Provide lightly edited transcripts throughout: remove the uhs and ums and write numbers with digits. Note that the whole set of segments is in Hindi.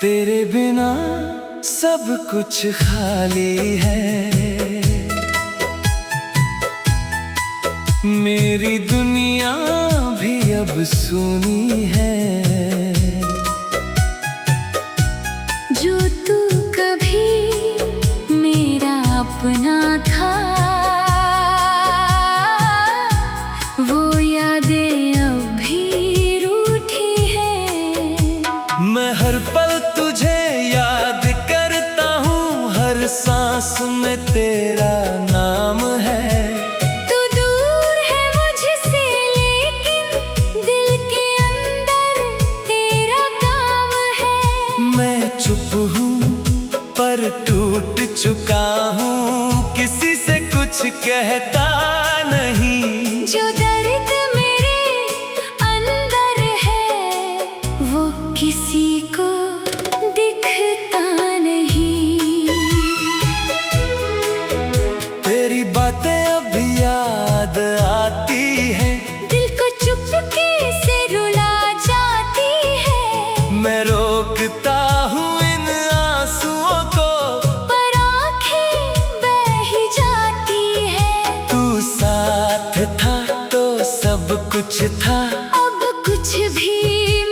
तेरे बिना सब कुछ खाली है। मेरी दुनिया भी अब सूनी है। जो तू कभी मेरा अपना था, वो यादें अब भी रूठी है। मैं हर पल तुझे याद करता हूँ, हर सांस में तेरा नाम है। तू दूर है मुझसे लेकिन दिल के अंदर तेरा काम है। मैं चुप हूँ पर टूट चुका हूँ, किसी से कुछ कहता नहीं। जो दर्द मेरे अंदर है वो किसी को दिखता नहीं। तेरी बातें अब याद आती हैं, दिल को चुपके से रुला जाती है। मैं रोकता हूँ इन आंसुओं को, पर आंखें बह ही जाती है। तू साथ था तो सब कुछ था, अब कुछ भी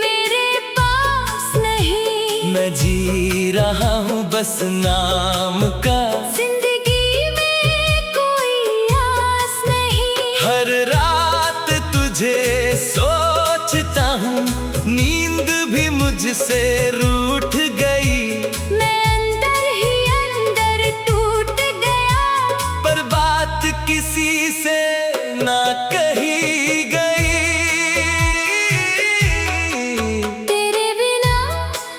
मेरे पास नहीं। मैं जी रहा हूँ बस नाम का। जिंदगी में कोई आस नहीं। हर रात तुझे सोचता हूँ, नींद भी मुझसे रूठ गई। मैं अंदर ही अंदर टूट गया, पर बात किसी से ना कही गई। तेरे बिना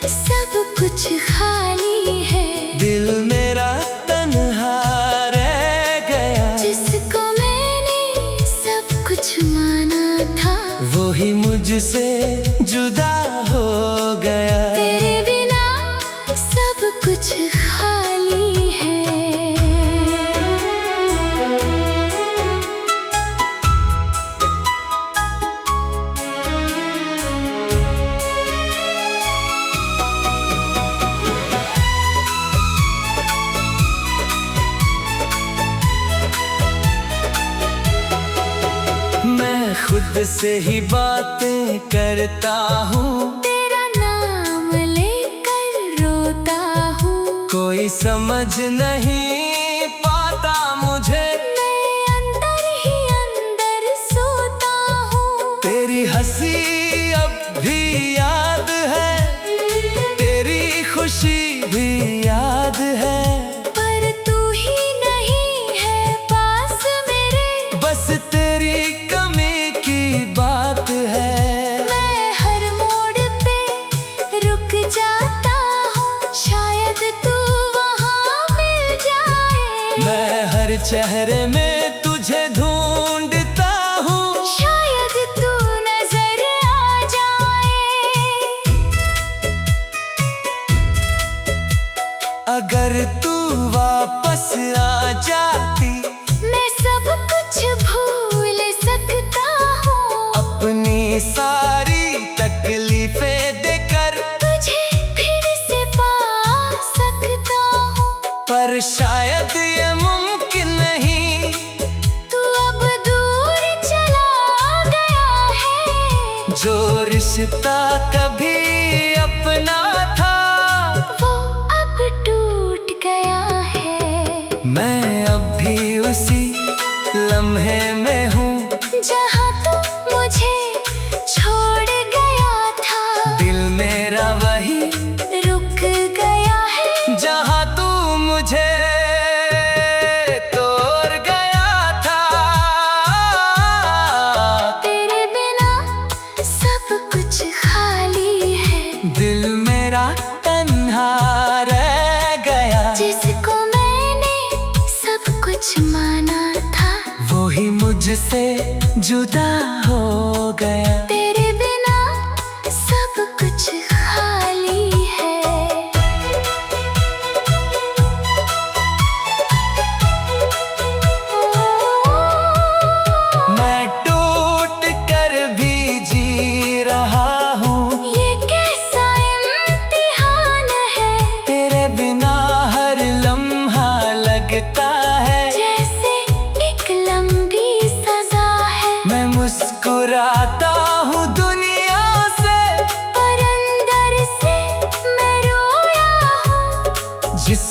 सब कुछ खाली है। दिल मेरा तन्हा रह गया, जिसको मैंने सब कुछ माना था, वो ही मुझसे जुदा हो गया। तेरे बिना सब कुछ खाली है। मैं खुद से ही बातें करता हूँ, तेरा नाम लेकर रोता हूँ। कोई समझ नहीं पाता मुझे, मैं अंदर ही अंदर सोता हूँ। तेरी हंसी अब भी याद है, तेरी खुशी भी याद है। पर तू ही नहीं है पास मेरे, बस तेरी कमी की बात है। मैं हर मोड़ पे रुक जाता हूँ, शायद तू वहाँ मिल जाए। मैं हर चेहरे में तुझे ढूंढता हूँ, शायद तू नजर आ जाए। अगर तू वापस आ जाती, मैं सब कुछ भूल सकता हूँ। अपनी सारी तकलीफें देकर तुझे फिर से पा सकता हूँ। पर शायद ये मुमकिन नहीं। तू अब दूर चला गया है। जो रिश्ता कभी अपना था, वो अब टूट गया है। मैं अब भी उसी लम्हे में हूँ, जहाँ तू मुझे छोड़ गया था, दिल मेरा वही रुक गया है। जहाँ तू मुझे तोड़ गया था। तेरे बिना सब कुछ खाली है। दिल मेरा तन्हा रह गया, जिसको मैंने सब कुछ माना था, वो ही मुझसे जुदा हो गया। तेरे बिना सब कुछ खाली है। मैं टूट कर भी जी रहा हूँ, ये कैसा इम्तिहान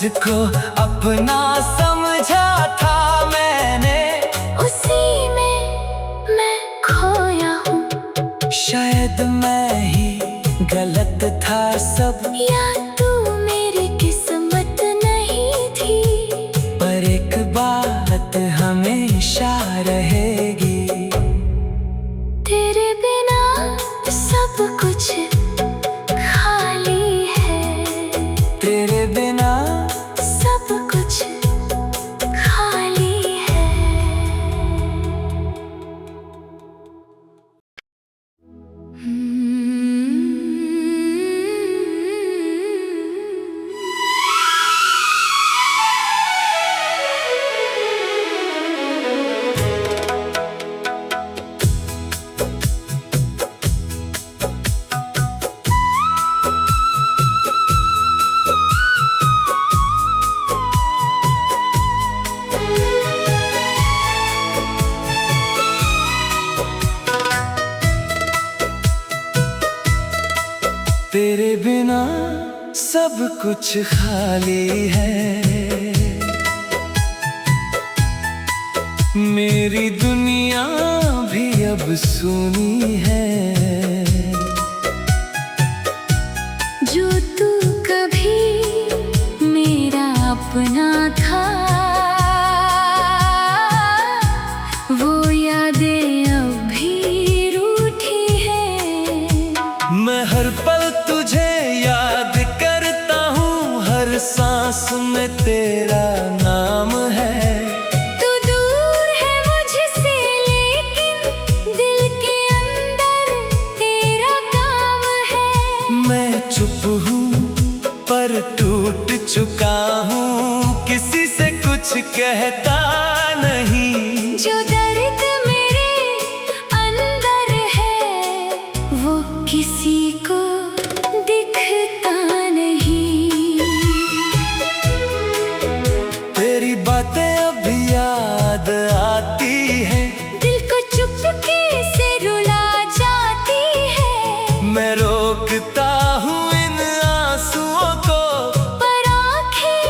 जिसको अपना समझा था मैंने, उसी में मैं खोया हूँ। शायद मैं ही गलत था सब, या तू मेरी किस्मत नहीं थी। पर एक बात हमेशा रहेगी, तेरे बिना सब कुछ खाली है। तेरे बिना सब कुछ खाली है। तेरे बिना सब कुछ खाली है। मेरी दुनिया भी अब सूनी है। जो तू कभी मेरा अपना था, वो यादें अब भी रूठी है। मैं हर पल तुझे याद करता हूँ, हर सांस में तेरा नाम है। तू दूर है मुझसे लेकिन दिल के अंदर तेरा काम है। मैं चुप हूँ पर टूट चुका हूँ, किसी से कुछ कहता नहीं। जो दर्द मेरे अंदर है, वो किसी को दिखता नहीं। तेरी बातें अब याद आती हैं, दिल को चुपके से रुला जाती है। मैं रोकता हूँ इन आंसुओं को, पर आंखें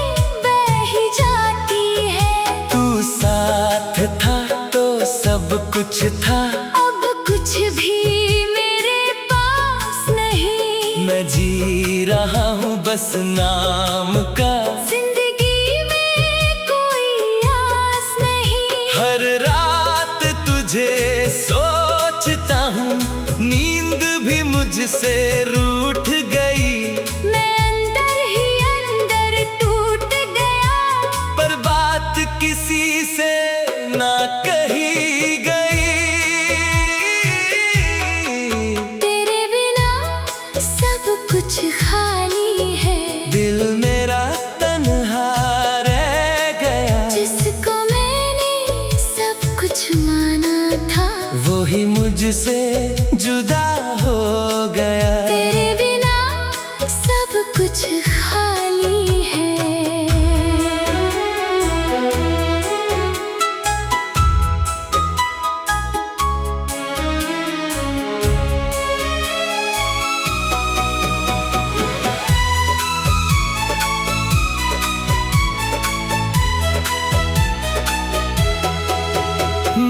बह ही जाती है। तू साथ था तो सब कुछ था, अब कुछ भी मेरे पास नहीं। मैं जी रहा हूँ बस नाम का। जिंदगी में कोई आस नहीं। हर रात तुझे सोचता हूँ, नींद भी मुझसे रूठ गई। मैं अंदर ही अंदर टूट गया, पर बात किसी से ना कही गई। तेरे बिना सब कुछ खाली है। दिल मेरा तन्हा रह गया, जिसको मैंने सब कुछ माना था, वो ही मुझसे जुदा हो गया। तेरे बिना सब कुछ खाली है।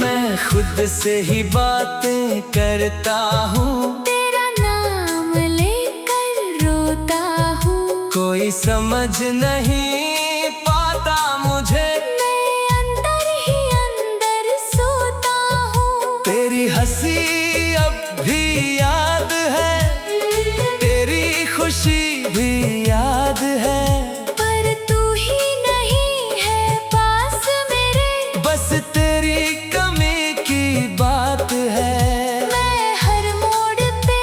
मैं खुद से ही बातें करता हूँ, तेरा नाम लेकर रोता हूँ। कोई समझ नहीं पाता मुझे, मैं अंदर ही अंदर सोता हूँ। तेरी हंसी अब भी याद है, तेरी खुशी भी याद है। पर तू ही नहीं है पास मेरे, बस तेरी कमी की बात है। मैं हर मोड़ पे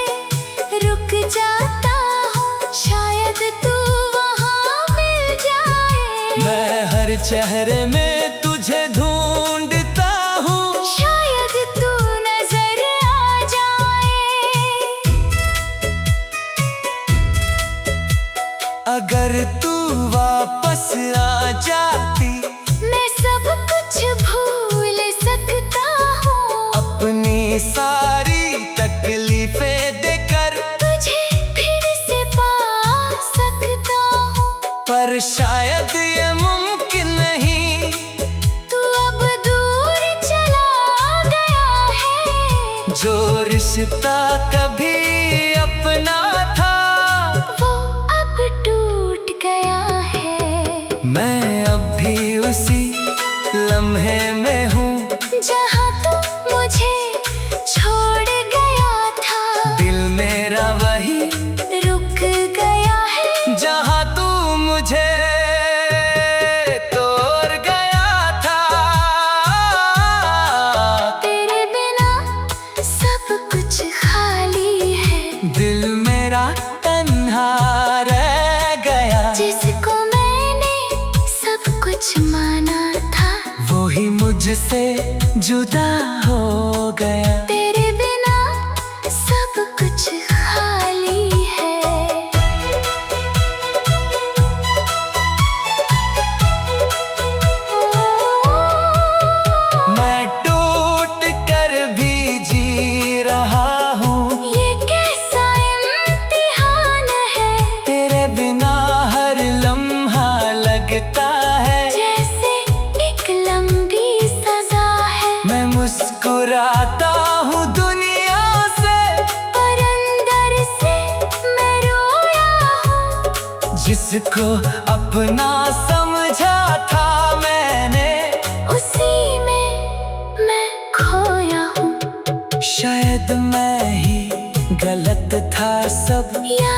रुक जाता हूँ, शायद तू वहाँ मिल जाए। मैं हर चेहरे में तुझे ढूंढता हूँ, शायद तू नजर आ जाए। अगर तू वापस आ जाती, मैं सब कुछ भूल सकता हूँ। अपनी सारी तकलीफें देकर तुझे फिर से पा सकता हूँ। पर पर शायद ये मुमकिन नहीं। तू अब दूर चला गया है। जो रिश्ता कभी अपना था वो अब टूट गया है। मैं अब भी उसी लम्हे में हूँ जहाँ तू मुझे छोड़ गया था। दिल मेरा वही रुक गया है। जहाँ तू मुझे तोड़ गया था। तेरे बिना सब कुछ खाली है। दिल मेरा तन्हा रह गया। जिसको मैंने सब कुछ माना था वो ही मुझसे जुदा हो गया। तेरे बिना सब कुछ खाली है। मैं टूट कर भी जी रहा हूँ। ये कैसा इम्तिहान है। तेरे बिना हर लम्हा लगता है जैसे एक लंबी सजा है। मैं मुस्कुराता हूँ दुनिया से पर अंदर से मैं रोया हूँ। जिसको अपना समझा था मैंने उसी में मैं खोया हूँ। शायद मैं ही गलत था सब या